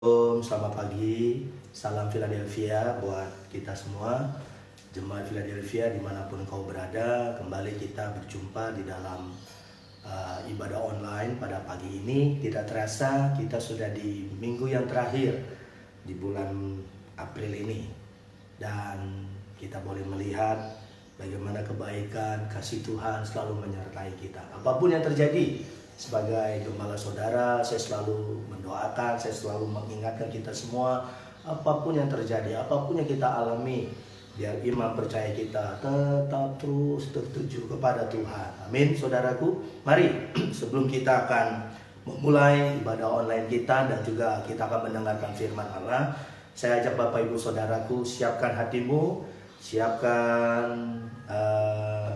Selamat pagi, salam Philadelphia buat kita semua, jemaat Philadelphia dimanapun kau berada. Kembali kita berjumpa di dalam ibadah online pada pagi ini. Tidak terasa kita sudah di minggu yang terakhir di bulan April ini, dan kita boleh melihat bagaimana kebaikan, kasih Tuhan selalu menyertai kita. Apapun yang terjadi, sebagai gembala saudara, saya selalu mendoakan, saya selalu mengingatkan kita semua, apapun yang terjadi, apapun yang kita alami, biar iman percaya kita tetap terus tertuju kepada Tuhan. Amin, saudaraku. Mari, sebelum kita akan memulai ibadah online kita dan juga kita akan mendengarkan firman Allah, saya ajak Bapak Ibu Saudaraku, siapkan hatimu, siapkan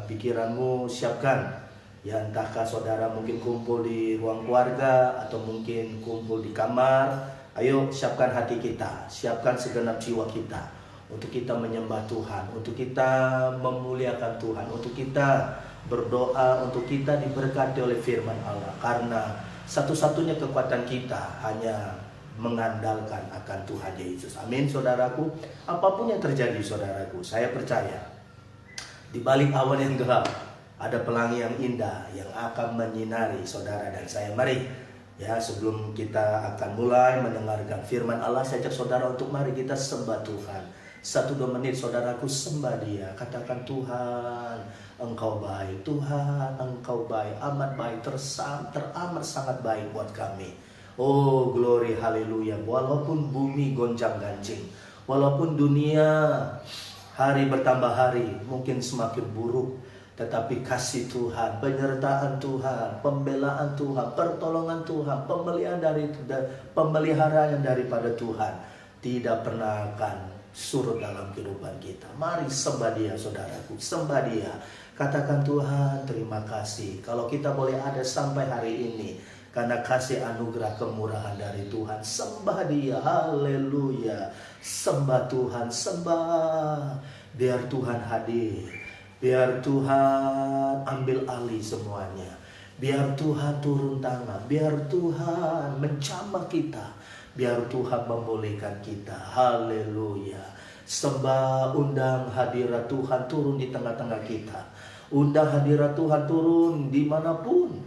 pikiranmu, siapkan. Ya, entahkah saudara mungkin kumpul di ruang keluarga atau mungkin kumpul di kamar. Ayo siapkan hati kita, siapkan segenap jiwa kita untuk kita menyembah Tuhan, untuk kita memuliakan Tuhan, untuk kita berdoa, untuk kita diberkati oleh firman Allah. Karena satu-satunya kekuatan kita hanya mengandalkan akan Tuhan Yesus. Amin, saudaraku. Apapun yang terjadi, saudaraku, saya percaya di balik awan yang gelap ada pelangi yang indah yang akan menyinari saudara dan saya. Mari, ya, sebelum kita akan mulai mendengarkan firman Allah, saya ajak saudara untuk mari kita sembah Tuhan. 1-2 menit saudaraku, sembah Dia. Katakan, Tuhan Engkau baik, Tuhan Engkau baik, amat baik, teramat sangat baik buat kami. Oh, glory, haleluya. Walaupun bumi gonjang-ganjing, walaupun dunia hari bertambah hari mungkin semakin buruk, tetapi kasih Tuhan, penyertaan Tuhan, pembelaan Tuhan, pertolongan Tuhan, pemeliharaan daripada Tuhan tidak pernah akan surut dalam kehidupan kita. Mari sembah Dia, saudaraku, sembah Dia. Katakan, Tuhan terima kasih kalau kita boleh ada sampai hari ini, karena kasih anugerah kemurahan dari Tuhan. Sembah Dia, haleluya. Sembah Tuhan, sembah. Biar Tuhan hadir, biar Tuhan ambil alih semuanya, biar Tuhan turun tangan, biar Tuhan menjamah kita, biar Tuhan memulihkan kita. Haleluya. Sembah, undang hadirat Tuhan turun di tengah-tengah kita. Undang hadirat Tuhan turun dimanapun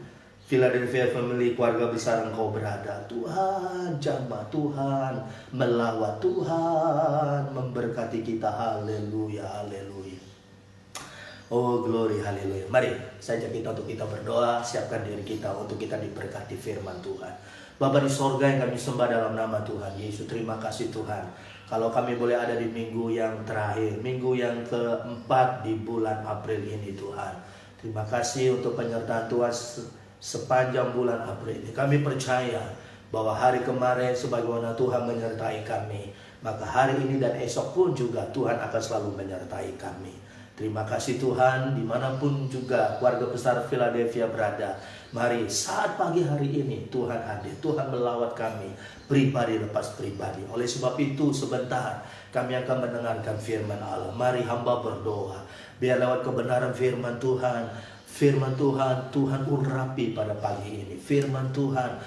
Philadelphia Family, keluarga besar engkau berada. Tuhan jamah, Tuhan melawat, Tuhan memberkati kita. Haleluya, haleluya. Oh, glory, haleluya. Mari saya ajak kita untuk kita berdoa, siapkan diri kita untuk kita diberkati firman Tuhan. Bapa di sorga yang kami sembah dalam nama Tuhan Yesus, terima kasih Tuhan, kalau kami boleh ada di minggu yang terakhir, minggu yang keempat di bulan April ini Tuhan. Terima kasih untuk penyertaan Tuhan sepanjang bulan April ini. Kami percaya bahwa hari kemarin sebagaimana Tuhan menyertai kami, maka hari ini dan esok pun juga Tuhan akan selalu menyertai kami. Terima kasih Tuhan, dimanapun juga keluarga besar Philadelphia berada. Mari saat pagi hari ini Tuhan hadir, Tuhan melawat kami pribadi lepas pribadi. Oleh sebab itu sebentar kami akan mendengarkan firman Allah. Mari hamba berdoa, biar lewat kebenaran firman Tuhan, Tuhan urapi pada pagi ini. Firman Tuhan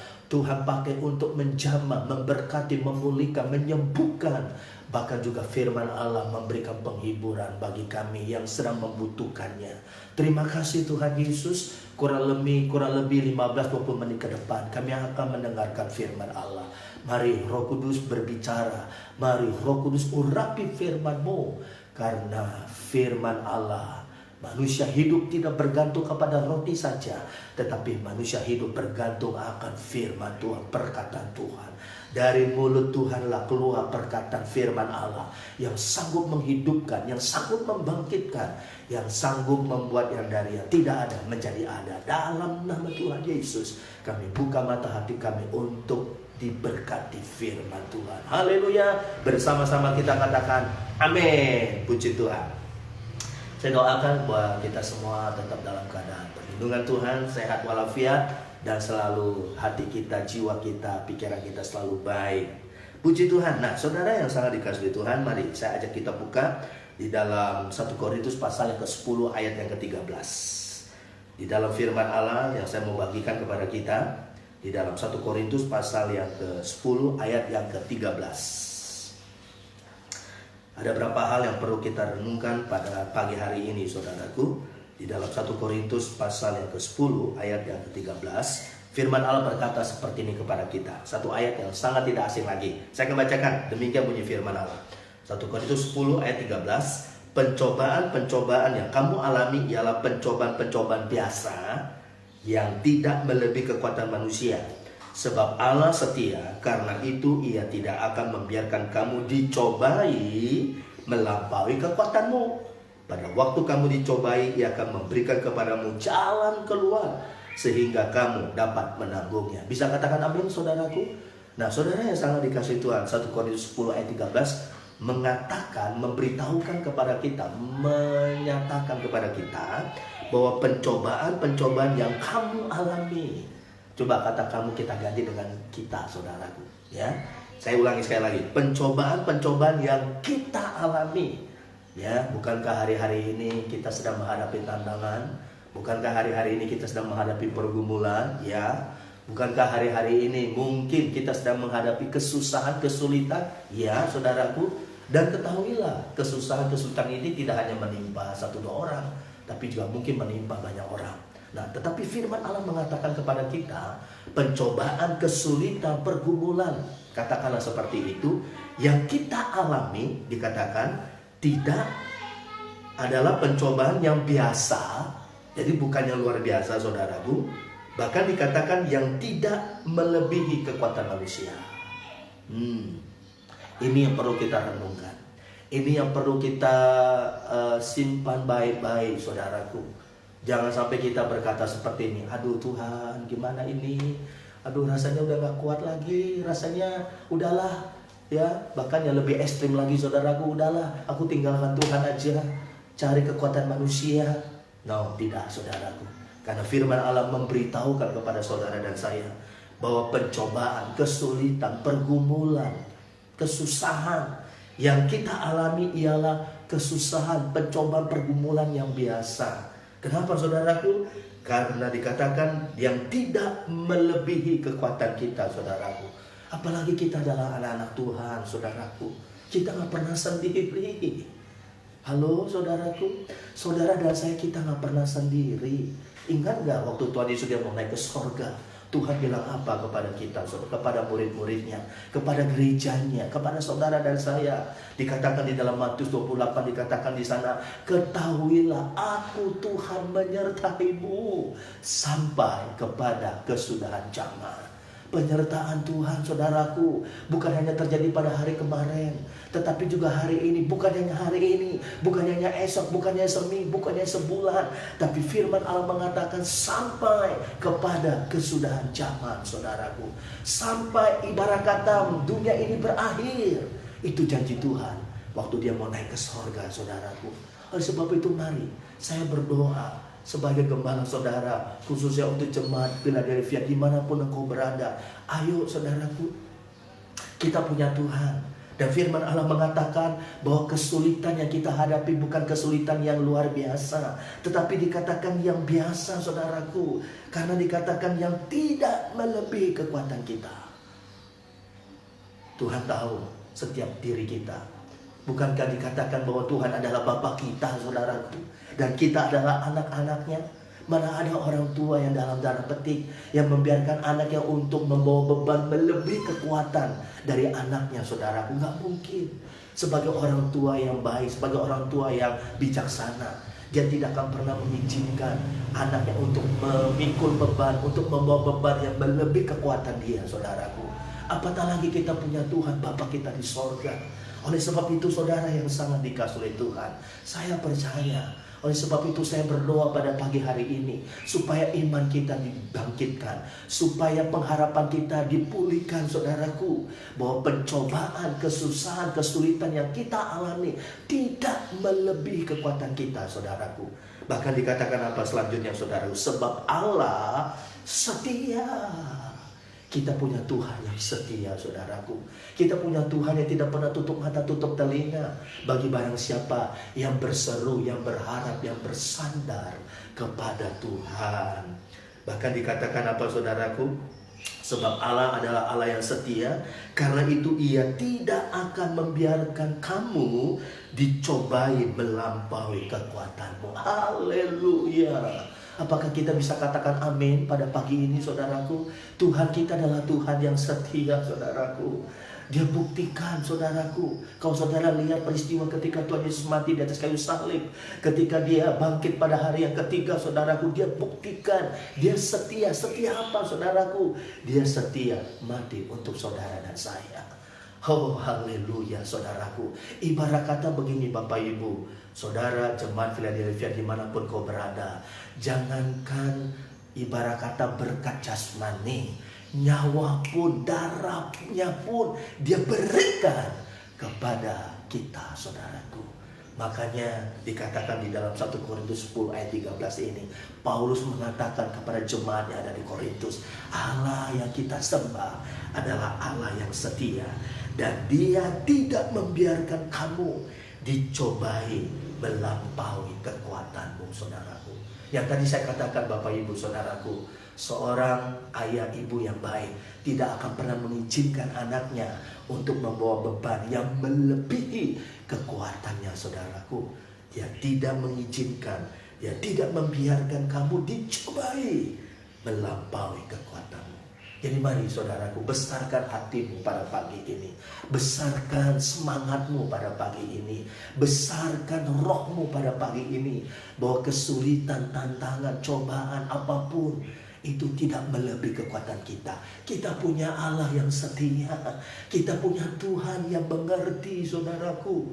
pakai untuk menjamah, memberkati, memulihkan, menyembuhkan. Bahkan juga firman Allah memberikan penghiburan bagi kami yang sedang membutuhkannya. Terima kasih Tuhan Yesus. Kurang lebih 15-20 menit ke depan kami akan mendengarkan firman Allah. Mari Roh Kudus berbicara. Mari Roh Kudus urapi firman-Mu. Karena firman Allah, manusia hidup tidak bergantung kepada roti saja, tetapi manusia hidup bergantung akan firman Tuhan, perkataan Tuhan. Dari mulut Tuhanlah keluar perkataan firman Allah yang sanggup menghidupkan, yang sanggup membangkitkan, yang sanggup membuat yang dari yang tidak ada menjadi ada. Dalam nama Tuhan Yesus, kami buka mata hati kami untuk diberkati firman Tuhan. Haleluya. Bersama-sama kita katakan amin. Puji Tuhan. Saya doakan bahwa kita semua tetap dalam keadaan perlindungan Tuhan, sehat walafiat, dan selalu hati kita, jiwa kita, pikiran kita selalu baik. Puji Tuhan. Nah, saudara yang sangat dikasihi Tuhan, mari saya ajak kita buka di dalam 1 Korintus pasal yang ke-10 ayat yang ke-13. Di dalam firman Allah yang saya mau bagikan kepada kita, Di dalam 1 Korintus pasal yang ke-10 ayat yang ke-13. Ada berapa hal yang perlu kita renungkan pada pagi hari ini, saudaraku. Di dalam 1 Korintus pasal yang ke-10 ayat yang ke-13, firman Allah berkata seperti ini kepada kita. Satu ayat yang sangat tidak asing lagi. Saya akan bacakan, demikian bunyi firman Allah. 1 Korintus 10 ayat 13. Pencobaan-pencobaan yang kamu alami ialah pencobaan-pencobaan biasa yang tidak melebihi kekuatan manusia. Sebab Allah setia, karena itu Ia tidak akan membiarkan kamu dicobai melampaui kekuatanmu. Pada waktu kamu dicobai, Ia akan memberikan kepadamu jalan keluar sehingga kamu dapat menanggungnya. Bisa katakan amin, saudaraku? Nah, saudara yang sangat dikasihi Tuhan, 1 Korintus 10 ayat 13 mengatakan, memberitahukan kepada kita, menyatakan kepada kita bahwa pencobaan-pencobaan yang kamu alami. Coba kata kamu kita ganti dengan kita, saudaraku. Ya, saya ulangi sekali lagi. Pencobaan-pencobaan yang kita alami. Ya, bukankah hari-hari ini kita sedang menghadapi tantangan? Bukankah hari-hari ini kita sedang menghadapi pergumulan? Ya, bukankah hari-hari ini mungkin kita sedang menghadapi kesusahan, kesulitan? Ya, saudaraku. Dan ketahuilah, kesusahan-kesulitan ini tidak hanya menimpa 1-2 orang, tapi juga mungkin menimpa banyak orang. Nah, tetapi firman Allah mengatakan kepada kita, pencobaan, kesulitan, pergumulan, katakanlah seperti itu, yang kita alami, dikatakan tidak adalah pencobaan yang biasa. Jadi bukan yang luar biasa, saudaraku. Bahkan dikatakan yang tidak melebihi kekuatan manusia. Ini yang perlu kita renungkan. Ini yang perlu kita simpan baik-baik, saudaraku. Jangan sampai kita berkata seperti ini, aduh Tuhan, gimana ini? Aduh, rasanya udah gak kuat lagi. Rasanya udahlah. Ya, bahkan yang lebih ekstrim lagi, saudaraku, udahlah, aku tinggalkan Tuhan aja. Cari kekuatan manusia. No, tidak, saudaraku. Karena firman Allah memberitahukan kepada saudara dan saya bahwa pencobaan, kesulitan, pergumulan, kesusahan yang kita alami ialah kesusahan, pencobaan, pergumulan yang biasa. Kenapa, saudaraku? Karena dikatakan yang tidak melebihi kekuatan kita, saudaraku. Apalagi kita adalah anak-anak Tuhan, saudaraku. Kita gak pernah sendiri. Halo, saudaraku. Saudara dan saya, kita gak pernah sendiri. Ingat gak waktu Tuhan Yesus dia mau naik ke sorga? Tuhan bilang apa kepada kita, kepada murid-muridnya, kepada gerejanya, kepada saudara dan saya. Dikatakan di dalam Matius 28, dikatakan di sana, ketahuilah aku Tuhan menyertaimu sampai kepada kesudahan zaman. Penyertaan Tuhan, saudaraku, bukan hanya terjadi pada hari kemarin, tetapi juga hari ini. Bukan hanya hari ini, bukan hanya esok, bukan hanya seminggu, bukan hanya sebulan, tapi firman Allah mengatakan sampai kepada kesudahan zaman, saudaraku. Sampai ibarat kata dunia ini berakhir. Itu janji Tuhan waktu dia mau naik ke sorga, saudaraku. Oleh sebab itu mari saya berdoa sebagai gembala saudara, khususnya untuk jemaat Philadelphia, dimanapun engkau berada. Ayo saudaraku, kita punya Tuhan. Dan firman Allah mengatakan bahwa kesulitan yang kita hadapi bukan kesulitan yang luar biasa, tetapi dikatakan yang biasa, saudaraku. Karena dikatakan yang tidak melebihi kekuatan kita. Tuhan tahu setiap diri kita. Bukankah dikatakan bahwa Tuhan adalah Bapa kita, saudaraku, dan kita adalah anak-anaknya? Mana ada orang tua yang dalam tanda petik yang membiarkan anaknya untuk membawa beban melebihi kekuatan dari anaknya, saudaraku? Nggak mungkin. Sebagai orang tua yang baik, sebagai orang tua yang bijaksana, dia tidak akan pernah mengizinkan anaknya untuk memikul beban, untuk membawa beban yang melebihi kekuatan dia, saudaraku. Apatah lagi kita punya Tuhan, Bapa kita di sorga. Oleh sebab itu, saudara yang sangat dikasihi oleh Tuhan, saya percaya. Oleh sebab itu saya berdoa pada pagi hari ini supaya iman kita dibangkitkan, supaya pengharapan kita dipulihkan, saudaraku. Bahwa pencobaan, kesusahan, kesulitan yang kita alami tidak melebihi kekuatan kita, saudaraku. Bahkan dikatakan apa selanjutnya, saudaraku? Sebab Allah setia. Kita punya Tuhan yang setia, saudaraku. Kita punya Tuhan yang tidak pernah tutup mata, tutup telinga bagi barang siapa yang berseru, yang berharap, yang bersandar kepada Tuhan. Bahkan dikatakan apa, saudaraku? Sebab Allah adalah Allah yang setia. Karena itu Ia tidak akan membiarkan kamu dicobai melampaui kekuatanmu. Haleluya. Apakah kita bisa katakan amin pada pagi ini, saudaraku? Tuhan kita adalah Tuhan yang setia, saudaraku. Dia buktikan, saudaraku. Kalau saudara lihat peristiwa ketika Tuhan Yesus mati di atas kayu salib, ketika Dia bangkit pada hari yang ketiga, saudaraku, Dia buktikan Dia setia. Setia apa, saudaraku? Dia setia mati untuk saudara dan saya. Oh, haleluya, saudaraku. Ibarat kata begini, Bapak Ibu, saudara jemaat Philadelphia dimanapun kau berada, jangankan ibarat kata berkat jasmani, nyawa pun, darahnya pun Dia berikan kepada kita, saudaraku. Makanya dikatakan di dalam 1 Korintus 10 ayat 13 ini, Paulus mengatakan kepada jemaat yang ada di Korintus, Allah yang kita sembah adalah Allah yang setia, dan Dia tidak membiarkan kamu dicobai melampaui kekuatanmu, saudaraku. Yang tadi saya katakan, Bapak Ibu, saudaraku, seorang ayah ibu yang baik tidak akan pernah mengizinkan anaknya untuk membawa beban yang melebihi kekuatannya, saudaraku. Dia tidak mengizinkan, Dia tidak membiarkan kamu dicobai melampaui kekuatanmu. Jadi mari, saudaraku, besarkan hatimu pada pagi ini. Besarkan semangatmu pada pagi ini. Besarkan rohmu pada pagi ini. Bahwa kesulitan, tantangan, cobaan apapun itu tidak melebihi kekuatan kita. Kita punya Allah yang setia. Kita punya Tuhan yang mengerti, saudaraku.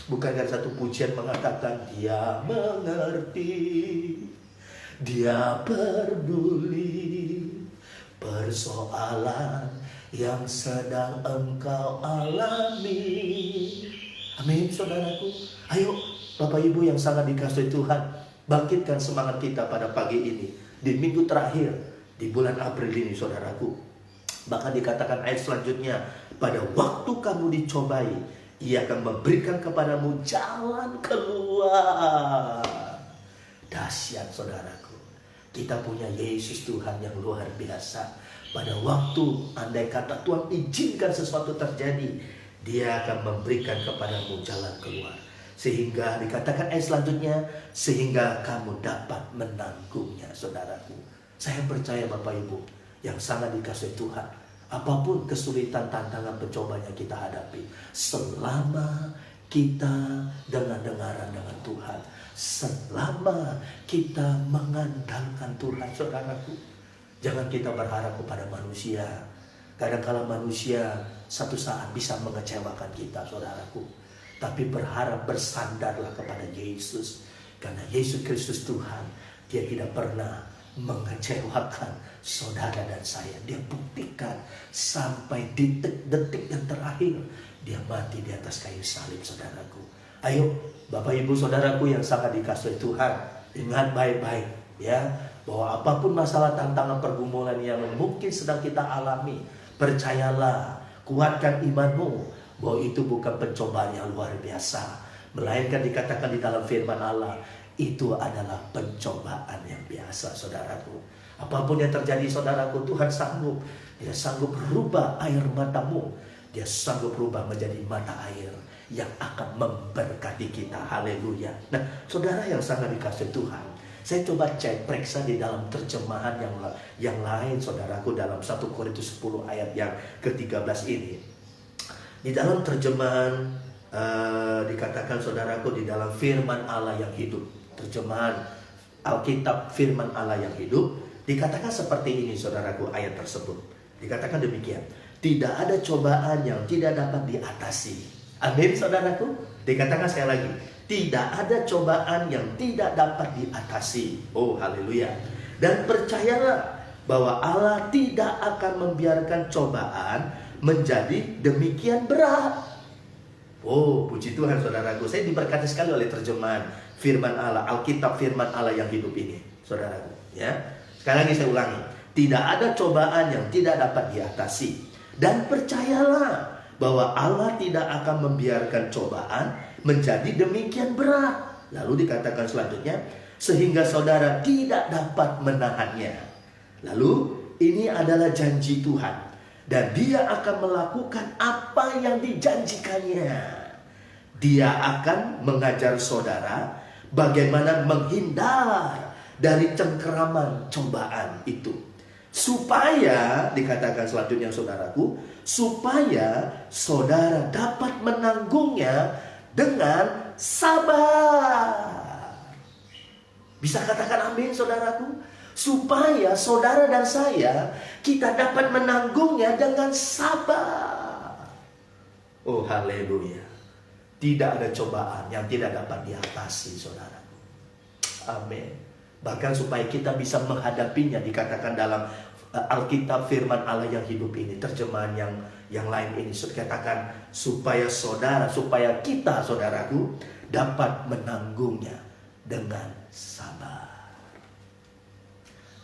Bukankah satu pujian mengatakan, Dia mengerti, Dia peduli persoalan yang sedang engkau alami. Amin, saudaraku. Ayo, Bapak Ibu yang sangat dikasihi Tuhan, bangkitkan semangat kita pada pagi ini. Di minggu terakhir di bulan April ini, saudaraku. Bahkan dikatakan ayat selanjutnya, pada waktu kamu dicobai, Ia akan memberikan kepadamu jalan keluar. Dahsyat, saudaraku. Kita punya Yesus Tuhan yang luar biasa. Pada waktu andai kata Tuhan izinkan sesuatu terjadi, Dia akan memberikan kepadamu jalan keluar. Sehingga dikatakan ayat selanjutnya, sehingga kamu dapat menanggungnya, saudaraku. Saya percaya, Bapak Ibu yang sangat dikasihi Tuhan, apapun kesulitan, tantangan, pencobaan yang kita hadapi, selama kita dengar-dengaran dengan Tuhan, selama kita mengandalkan Tuhan, saudaraku, jangan kita berharap kepada manusia. Kadang-kala manusia satu saat bisa mengecewakan kita, saudaraku. Tapi berharap, bersandarlah kepada Yesus. Karena Yesus Kristus Tuhan, Dia tidak pernah mengecewakan saudara dan saya. Dia buktikan sampai detik-detik yang terakhir. Dia mati di atas kayu salib, saudaraku. Ayo, Bapak Ibu saudaraku yang sangat dikasihi Tuhan, ingat baik-baik ya, bahwa apapun masalah, tantangan, pergumulan yang mungkin sedang kita alami, percayalah, kuatkan imanmu, bahwa itu bukan pencobaan yang luar biasa, melainkan dikatakan di dalam firman Allah, itu adalah pencobaan yang biasa, saudaraku. Apapun yang terjadi, saudaraku, Tuhan sanggup. Dia sanggup rubah air matamu. Dia sanggup rubah menjadi mata air yang akan memberkati kita. Haleluya. Nah, saudara yang sangat dikasihi Tuhan, saya coba cek, periksa di dalam terjemahan yang lain, saudaraku, dalam 1 Korintus 10 ayat yang ke-13 ini. Di dalam terjemahan dikatakan, saudaraku, di dalam firman Allah yang hidup, terjemahan Alkitab firman Allah yang hidup, dikatakan seperti ini, saudaraku, ayat tersebut. Dikatakan demikian, tidak ada cobaan yang tidak dapat diatasi. Amin, saudaraku. Dikatakan sekali lagi, tidak ada cobaan yang tidak dapat diatasi. Oh, haleluya. Dan percayalah bahwa Allah tidak akan membiarkan cobaan menjadi demikian berat. Oh, puji Tuhan, saudaraku. Saya diberkati sekali oleh terjemahan firman Allah, Alkitab firman Allah yang hidup ini, saudaraku. Ya, sekali lagi saya ulangi, tidak ada cobaan yang tidak dapat diatasi. Dan percayalah bahwa Allah tidak akan membiarkan cobaan menjadi demikian berat. Lalu dikatakan selanjutnya, sehingga saudara tidak dapat menahannya. Lalu ini adalah janji Tuhan. Dan dia akan melakukan apa yang dijanjikannya. Dia akan mengajar saudara bagaimana menghindar dari cengkeraman cobaan itu. Supaya, dikatakan selanjutnya saudaraku, supaya saudara dapat menanggungnya dengan sabar. Bisa katakan amin saudaraku? Supaya saudara dan saya, kita dapat menanggungnya dengan sabar. Oh haleluya. Tidak ada cobaan yang tidak dapat diatasi saudaraku. Amin. Bahkan supaya kita bisa menghadapinya, dikatakan dalam Alkitab firman Allah yang hidup ini, terjemahan yang lain ini katakan supaya kita saudaraku dapat menanggungnya dengan sabar.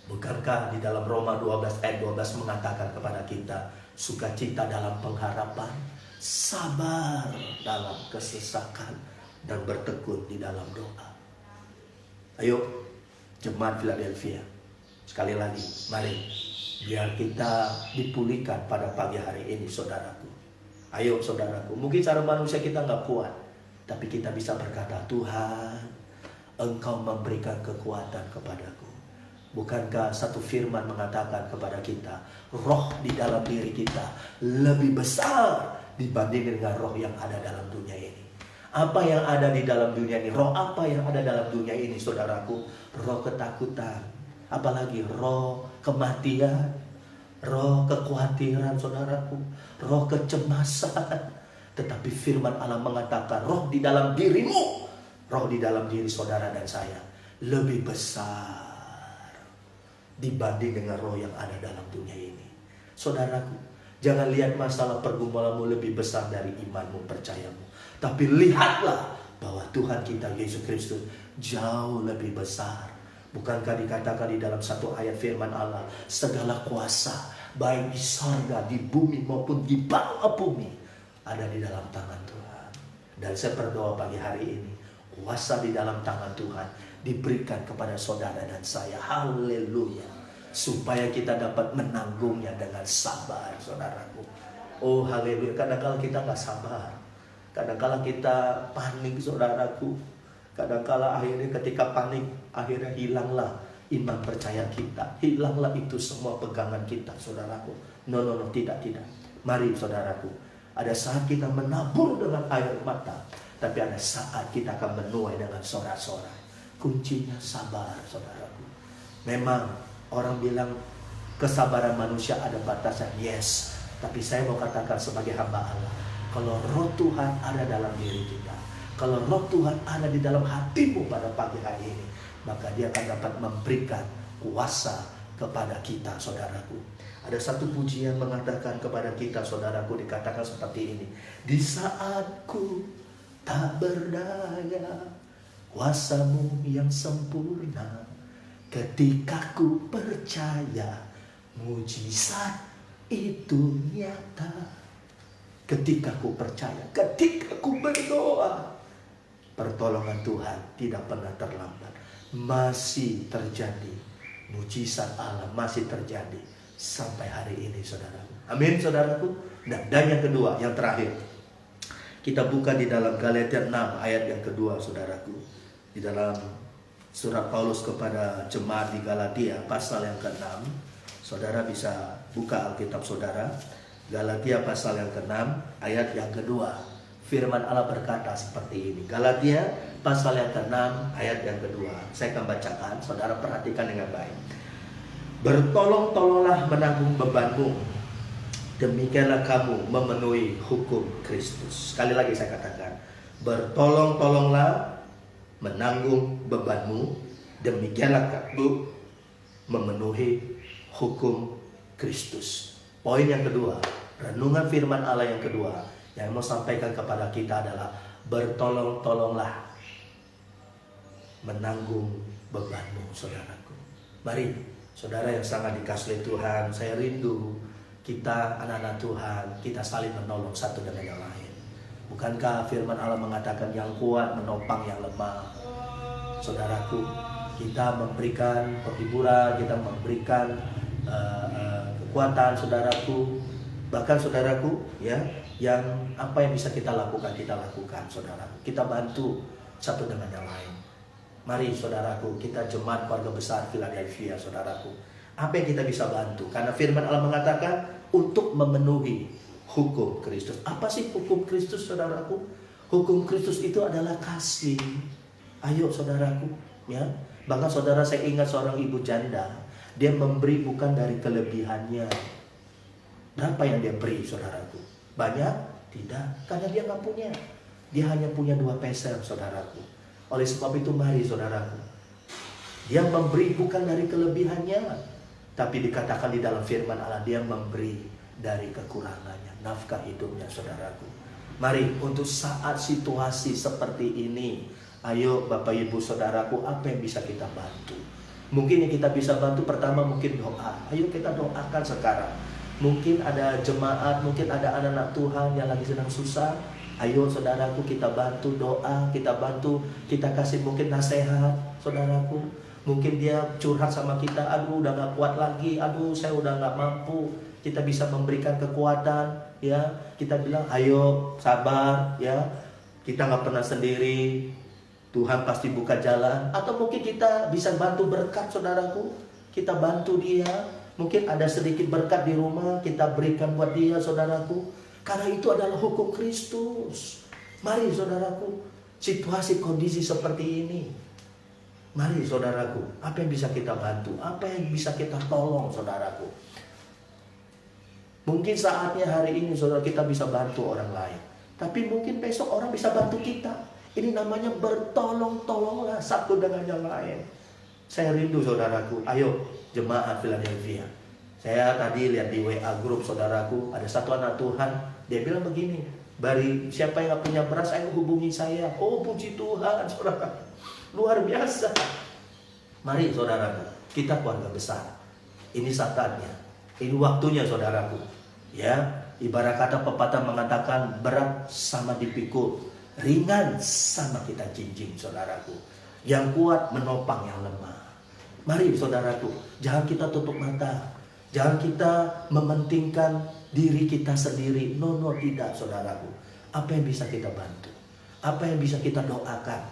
Bukankah di dalam Roma 12 ayat 12 mengatakan kepada kita, sukacita dalam pengharapan, sabar dalam kesesakan, dan bertekun di dalam doa. Ayo jemaat Philadelphia, sekali lagi mari biar kita dipulihkan pada pagi hari ini saudaraku. Ayo saudaraku, mungkin cara manusia kita nggak kuat, tapi kita bisa berkata, Tuhan, Engkau memberikan kekuatan kepadaku. Bukankah satu firman mengatakan kepada kita, roh di dalam diri kita lebih besar dibanding dengan roh yang ada dalam dunia ini. Apa yang ada di dalam dunia ini? Roh apa yang ada dalam dunia ini saudaraku? Roh ketakutan, apalagi roh kematian, roh kekhawatiran saudaraku, roh kecemasan. Tetapi firman Allah mengatakan roh di dalam dirimu, roh di dalam diri saudara dan saya lebih besar dibanding dengan roh yang ada dalam dunia ini. Saudaraku, jangan lihat masalah pergumulanmu lebih besar dari imanmu, percayamu. Tapi lihatlah bahwa Tuhan kita Yesus Kristus jauh lebih besar. Bukankah dikatakan di dalam satu ayat firman Allah, segala kuasa baik di sorga, di bumi maupun di bawah bumi ada di dalam tangan Tuhan. Dan saya berdoa pagi hari ini, kuasa di dalam tangan Tuhan diberikan kepada saudara dan saya. Haleluya. Supaya kita dapat menanggungnya dengan sabar saudaraku. Oh haleluya. Kadang-kala kita gak sabar. Kadang-kala kita panik saudaraku. Kadang-kala akhirnya ketika panik, akhirnya hilanglah iman percaya kita. Hilanglah itu semua pegangan kita saudaraku. No, tidak. Mari saudaraku, ada saat kita menabur dengan air mata, tapi ada saat kita akan menuai dengan sorak-sorai. Kuncinya sabar saudaraku. Memang orang bilang kesabaran manusia ada batasan. Yes. Tapi saya mau katakan sebagai hamba Allah, kalau roh Tuhan ada dalam diri kita, kalau roh Tuhan ada di dalam hatimu pada pagi hari ini, maka dia akan dapat memberikan kuasa kepada kita saudaraku. Ada satu pujian mengatakan kepada kita saudaraku, dikatakan seperti ini. Di saatku tak berdaya, kuasamu yang sempurna, ketika ku percaya mujizat itu nyata. Ketika ku percaya, ketika ku berdoa, pertolongan Tuhan tidak pernah terlambat. Masih terjadi, mujizat Allah masih terjadi sampai hari ini saudaraku. Amin saudaraku. Nah, dan yang kedua, yang terakhir, kita buka di dalam Galatia 6 ayat yang kedua saudaraku. Di dalam surat Paulus kepada jemaat di Galatia pasal yang ke-6. Saudara bisa buka Alkitab saudara. Galatia pasal yang ke-6 ayat yang kedua. Firman Allah berkata seperti ini. Galatia pasal yang ke-6 ayat yang kedua. Saya akan bacakan, saudara perhatikan dengan baik. Bertolong-tolonglah menanggung bebanmu, demikianlah kamu memenuhi hukum Kristus. Sekali lagi saya katakan, bertolong-tolonglah menanggung bebanmu, demikianlah kamu memenuhi hukum Kristus. Poin yang kedua, renungan firman Allah yang kedua yang mau sampaikan kepada kita adalah bertolong-tolonglah menanggung bebanmu saudaraku. Mari saudara yang sangat dikasihi Tuhan, saya rindu kita anak-anak Tuhan, kita saling menolong satu dengan yang lain. Bukankah firman Allah mengatakan yang kuat menopang yang lemah? Saudaraku, kita memberikan penghiburan, kita memberikan kekuatan saudaraku, bahkan saudaraku ya, yang apa yang bisa kita lakukan saudaraku. Kita bantu satu dengan yang lain. Mari saudaraku, kita jemaat keluarga besar Philadelphia saudaraku. Apa yang kita bisa bantu? Karena firman Allah mengatakan untuk memenuhi hukum Kristus. Apa sih hukum Kristus saudaraku? Hukum Kristus itu adalah kasih. Ayo saudaraku ya. Bahkan saudara, saya ingat seorang ibu janda, dia memberi bukan dari kelebihannya. Berapa yang dia beri saudaraku? Banyak? Tidak, karena dia nggak punya. Dia hanya punya 2 peser saudaraku. Oleh sebab itu mari saudaraku, dia memberi bukan dari kelebihannya, tapi dikatakan di dalam firman Allah, dia memberi dari kekurangannya, nafkah hidupnya saudaraku. Mari untuk saat situasi seperti ini, ayo Bapak Ibu saudaraku, apa yang bisa kita bantu? Mungkin yang kita bisa bantu pertama mungkin doa. Ayo kita doakan sekarang. Mungkin ada jemaat, mungkin ada anak-anak Tuhan yang lagi sedang susah. Ayo saudaraku, kita bantu doa, kita bantu, kita kasih mungkin nasihat saudaraku. Mungkin dia curhat sama kita, aduh udah gak kuat lagi, aduh saya udah gak mampu. Kita bisa memberikan kekuatan ya. Kita bilang ayo sabar ya, kita gak pernah sendiri, Tuhan pasti buka jalan. Atau mungkin kita bisa bantu berkat saudaraku, kita bantu dia. Mungkin ada sedikit berkat di rumah, kita berikan buat dia saudaraku. Karena itu adalah hukum Kristus. Mari saudaraku, situasi kondisi seperti ini, mari saudaraku, apa yang bisa kita bantu, apa yang bisa kita tolong saudaraku. Mungkin saatnya hari ini saudara kita bisa bantu orang lain, tapi mungkin besok orang bisa bantu kita. Ini namanya bertolong-tolonglah satu dengan yang lain. Saya rindu saudaraku, ayo jemaat Philadelphia. Saya tadi lihat di WA grup saudaraku, ada satu anak Tuhan, dia bilang begini, bari siapa yang gak punya beras, ayo hubungi saya. Oh puji Tuhan saudara, luar biasa. Mari saudaraku, kita keluarga besar. Ini saatnya, ini waktunya saudaraku. Ya, ibarat kata pepatah mengatakan berat sama dipikul, ringan sama kita jinjing saudaraku. Yang kuat menopang yang lemah. Mari saudaraku, jangan kita tutup mata, jangan kita mementingkan diri kita sendiri. No, tidak saudaraku. Apa yang bisa kita bantu? Apa yang bisa kita doakan?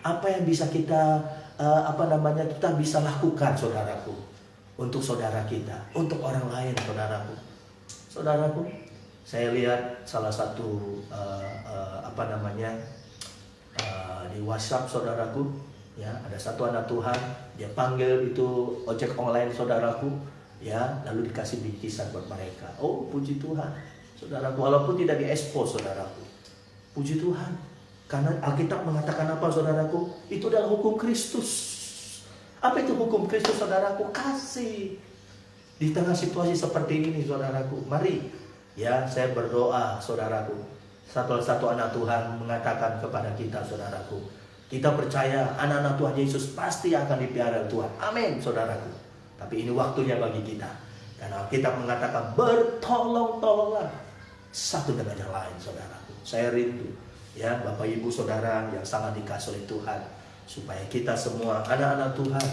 Apa yang bisa kita kita bisa lakukan saudaraku, untuk saudara kita, untuk orang lain saudaraku. Saudaraku, saya lihat salah satu di WhatsApp saudaraku, ya ada satu anak Tuhan, dia panggil itu ojek online saudaraku, ya lalu dikasih bingkisan buat mereka. Oh puji Tuhan saudaraku, walaupun tidak diekspos saudaraku, puji Tuhan. Karena Alkitab mengatakan apa saudaraku? Itu adalah hukum Kristus. Apa itu hukum Kristus saudaraku? Kasih. Di tengah situasi seperti ini saudaraku, mari ya saya berdoa saudaraku. Satu anak Tuhan mengatakan kepada kita saudaraku, kita percaya anak-anak Tuhan Yesus pasti akan dipelihara Tuhan. Amin saudaraku. Tapi ini waktunya bagi kita. Karena kita mengatakan bertolong-tolonglah satu dengan yang lain saudaraku. Saya rindu ya Bapak Ibu Saudara yang sangat dikasihi oleh Tuhan, supaya kita semua anak-anak Tuhan,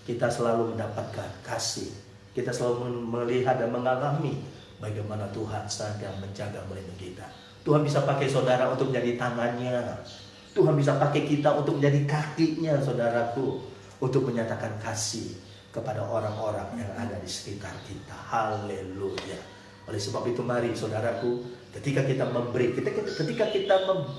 kita selalu mendapatkan kasih. Kita selalu melihat dan mengalami bagaimana Tuhan sedang menjaga melindungi kita. Tuhan bisa pakai saudara untuk menjadi tangannya. Tuhan bisa pakai kita untuk menjadi kakinya saudaraku, untuk menyatakan kasih kepada orang-orang yang ada di sekitar kita. Haleluya. Oleh sebab itu mari saudaraku, ketika kita memberi, ketika kita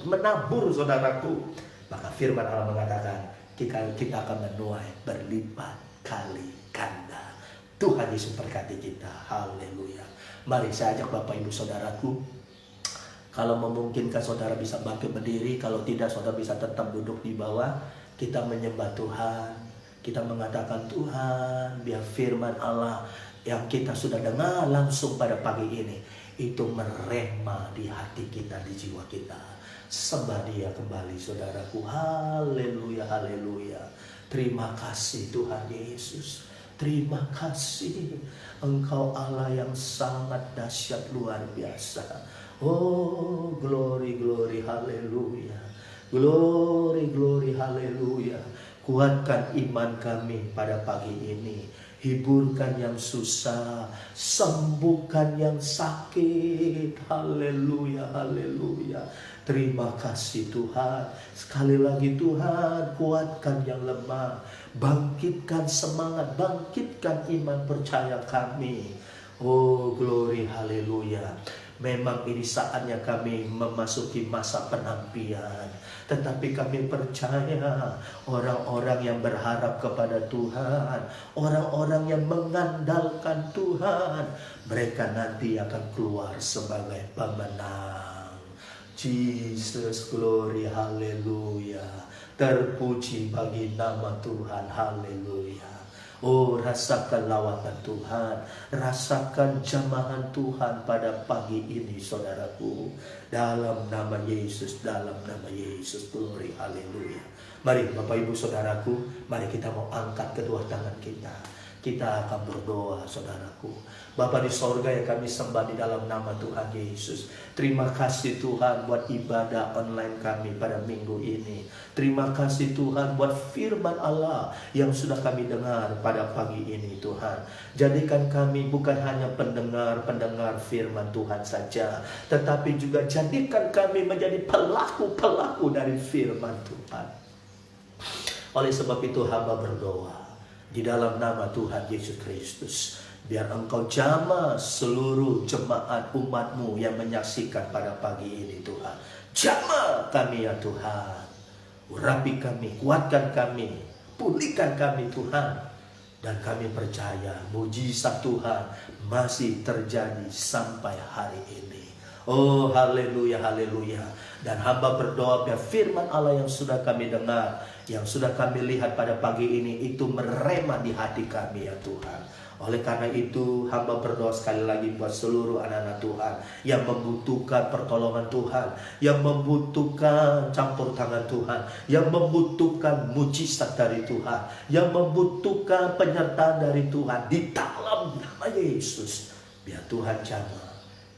menabur saudaraku, maka firman Allah mengatakan kita akan menuai berlipat kali ganda. Tuhan Yesus berkati kita. Haleluya. Mari saya ajak Bapak Ibu Saudaraku, kalau memungkinkan saudara bisa bangkit berdiri, kalau tidak saudara bisa tetap duduk di bawah. Kita menyembah Tuhan, kita mengatakan Tuhan, biar firman Allah yang kita sudah dengar langsung pada pagi ini itu merema di hati kita, di jiwa kita. Sembah Dia kembali saudaraku. Haleluya, haleluya. Terima kasih Tuhan Yesus. Terima kasih, Engkau Allah yang sangat dahsyat luar biasa. Oh glory, glory, haleluya. Glory, glory, haleluya. Kuatkan iman kami pada pagi ini. hiburkan yang susah, sembuhkan yang sakit. Haleluya, haleluya. Terima kasih Tuhan. Sekali lagi Tuhan, kuatkan yang lemah, bangkitkan semangat, bangkitkan iman percaya kami. Oh glory, haleluya. Memang ini saatnya kami memasuki masa penantian, tetapi kami percaya orang-orang yang berharap kepada Tuhan, orang-orang yang mengandalkan Tuhan, mereka nanti akan keluar sebagai pemenang. Jesus, glory, haleluya. Terpuji bagi nama Tuhan, haleluya. Oh, rasakan lawatan Tuhan, rasakan jamahan Tuhan pada pagi ini saudaraku. Dalam nama Yesus, dalam nama Yesus, glory, haleluya. Mari Bapak Ibu saudaraku, mari kita mau angkat kedua tangan kita. Kita akan berdoa saudaraku. Bapa di sorga yang kami sembah di dalam nama Tuhan Yesus. Terima kasih Tuhan buat ibadah online kami pada minggu ini. Terima kasih Tuhan buat firman Allah yang sudah kami dengar pada pagi ini Tuhan. Jadikan kami bukan hanya pendengar firman Tuhan saja, tetapi juga jadikan kami menjadi pelaku-pelaku dari firman Tuhan. Oleh sebab itu hamba berdoa di dalam nama Tuhan Yesus Kristus, biar Engkau jamah seluruh jemaat umat-Mu yang menyaksikan pada pagi ini Tuhan. Jamah kami ya Tuhan. Urapi kami, kuatkan kami, pulihkan kami Tuhan. Dan kami percaya mujizat Tuhan masih terjadi sampai hari ini. Oh haleluya, haleluya. Dan hamba berdoa biar firman Allah yang sudah kami dengar, yang sudah kami lihat pada pagi ini, itu merema di hati kami ya Tuhan. Oleh karena itu hamba berdoa sekali lagi buat seluruh anak-anak Tuhan yang membutuhkan pertolongan Tuhan, yang membutuhkan campur tangan Tuhan, yang membutuhkan mujizat dari Tuhan, yang membutuhkan penyertaan dari Tuhan di dalam nama Yesus. Biar Tuhan jamah,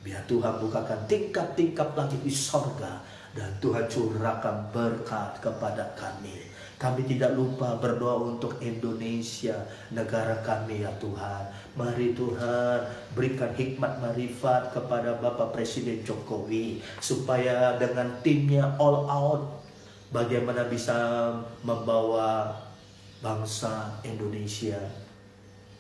biar Tuhan bukakan tingkap-tingkap lagi di sorga, dan Tuhan curahkan berkat kepada kami. Kami tidak lupa berdoa untuk Indonesia, negara kami ya Tuhan. Mari Tuhan berikan hikmat marifat kepada Bapak Presiden Jokowi, supaya dengan timnya all out, bagaimana bisa membawa bangsa Indonesia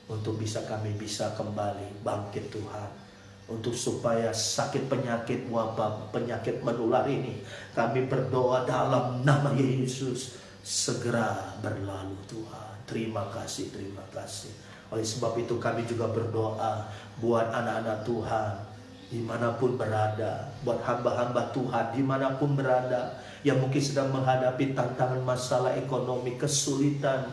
untuk kami bisa kembali bangkit Tuhan. Untuk supaya sakit penyakit wabah, penyakit menular ini, kami berdoa dalam nama Yesus segera berlalu Tuhan. Terima kasih, terima kasih. Oleh sebab itu kami juga berdoa buat anak-anak Tuhan dimanapun berada, buat hamba-hamba Tuhan dimanapun berada, yang mungkin sedang menghadapi tantangan masalah ekonomi, kesulitan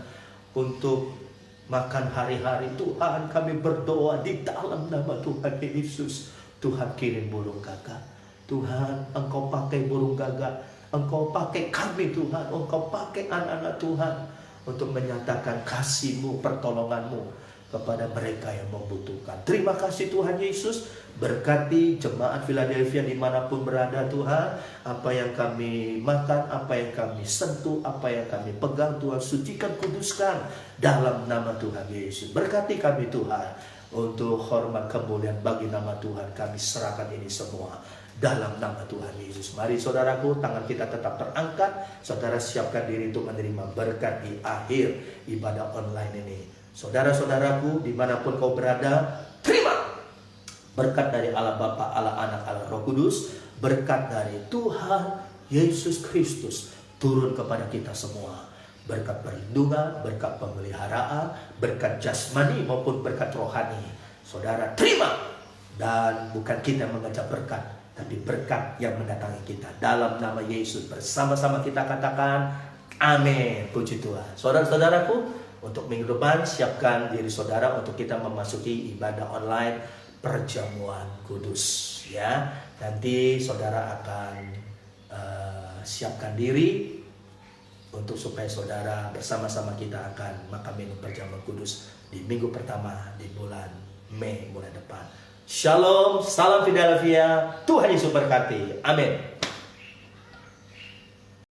untuk makan hari-hari. Tuhan, kami berdoa di dalam nama Tuhan Yesus. Tuhan kirim burung gagak. Tuhan, Engkau pakai burung gagak, Engkau pakai kami Tuhan, Engkau pakai anak-anak Tuhan untuk menyatakan kasih-Mu, pertolongan-Mu kepada mereka yang membutuhkan. Terima kasih Tuhan Yesus. Berkati jemaat Philadelphia dimanapun berada Tuhan. Apa yang kami makan, apa yang kami sentuh, apa yang kami pegang Tuhan, sucikan, kuduskan dalam nama Tuhan Yesus. Berkati kami Tuhan. Untuk hormat kemuliaan bagi nama Tuhan, kami serahkan ini semua dalam nama Tuhan Yesus. Mari saudaraku, tangan kita tetap terangkat. Saudara siapkan diri untuk menerima berkat di akhir ibadah online ini. Saudara-saudaraku, dimanapun kau berada, terima berkat dari Allah Bapa, Allah Anak, Allah Roh Kudus. Berkat dari Tuhan Yesus Kristus turun kepada kita semua. Berkat perlindungan, berkat pemeliharaan, berkat jasmani maupun berkat rohani. Saudara terima. Dan bukan kita mengajak berkat, tapi berkat yang mendatangi kita. Dalam nama Yesus bersama-sama kita katakan amin. Puji Tuhan. Saudara-saudaraku, untuk minggu depan siapkan diri saudara untuk kita memasuki ibadah online perjamuan kudus ya. Nanti saudara akan siapkan diri untuk supaya saudara bersama-sama kita akan makan minum perjamuan kudus di minggu pertama di bulan Mei bulan depan. Shalom, salam Philadelphia, Tuhan Yesus berkati. Amin.